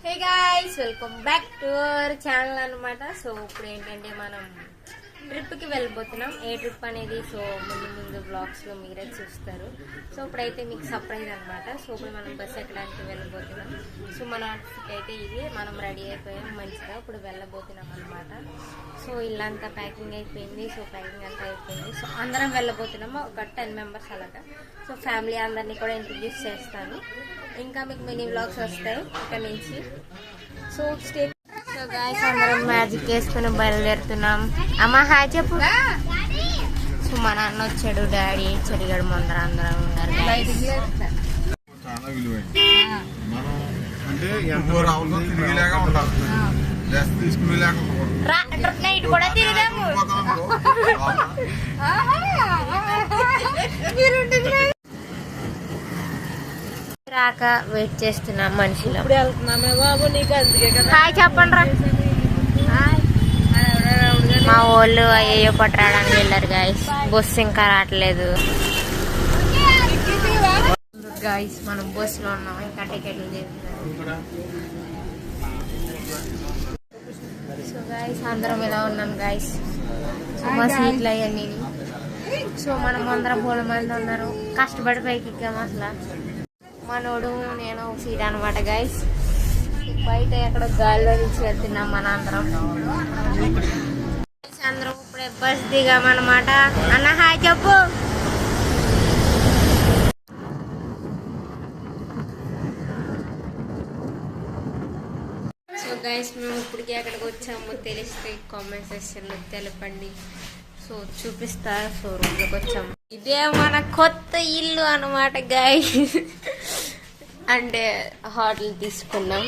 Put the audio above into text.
Hey guys welcome back to our channel అనమాట. So ఇప్పుడు ఏంటంటే మనం ట్రిప్కి వెళ్ళిపోతున్నాం. ఏ ట్రిప్ అనేది సో ముందు బ్లాగ్స్లో మీరే చూస్తారు. సో ఇప్పుడైతే మీకు సర్ప్రైజ్ అనమాట. సో ఇప్పుడు మనం బస్ ఎక్కడానికి వెళ్ళిపోతున్నాం. సో మన అవుట్ఫిట్ అయితే ఇది, మనం రెడీ అయిపోయాం మంచిగా. ఇప్పుడు వెళ్ళబోతున్నాం అనమాట. సో ఇల్లంతా ప్యాకింగ్ అయిపోయింది. సో ప్యాకింగ్ అంతా అయిపోయింది. సో అందరం వెళ్ళబోతున్నాము, ఒక 10 మెంబర్స్ అలాగా. సో ఫ్యామిలీ అందరినీ కూడా ఇంట్రడ్యూస్ చేస్తాను. ఇంకా మీకు మినీ వ్లాగ్స్ వస్తాయి ఇక్కడ నుంచి. So stay. సో గాయ్స్ అందరం మ్యాజిక్ వేసుకుని బయలుదేరుతున్నాం. అమ్మ హాయ్ చెప్పు. సో మా నాన్న వచ్చాడు, డాడీ చెడిగాడు, ముందర అందరం ఉన్నారు. నైట్ కూడా తిరిగాము. రాక వెయిట్ చేస్తున్నాం మనుషులు. హాయ్ చెప్పండి రా. మా వాళ్ళు అయ్యో పట్టడానికి వెళ్ళారు గాయస్. బస్సు ఇంకా రావట్లేదు గాయస్. మనం బస్సులో ఉన్నాం, ఇంకా టికెట్లు చేస్తున్నారు. సో గాయస్ అందరం ఇలా ఉన్నాం గాయస్. సో మా సీట్లు అయ్యాన్ని. సో మనం అందరం 3 మంది ఉన్నారు. కష్టపడి పైకి ఎక్కాము. అసలు మనోడు నేను ఒక సీట్ అనమాట గైస్. బయట ఎక్కడో గాలిలో నుంచి వెళ్తున్నాం మన అందరం. అందరం ఇప్పుడే బస్ దిగామన్నమాట. అన్న హాయ్ చెప్పు. సో గైస్ మేము ఇప్పటికి ఎక్కడికి వచ్చామో తెలిస్తే కామెంట్ సెక్షన్లో తెలపండి. సో చూపిస్తా. సో రూమ్లోకి వచ్చాము. ఇదే మన కొత్త ఇల్లు అనమాట గైస్. అంటే హోటల్ తీసుకున్నాం.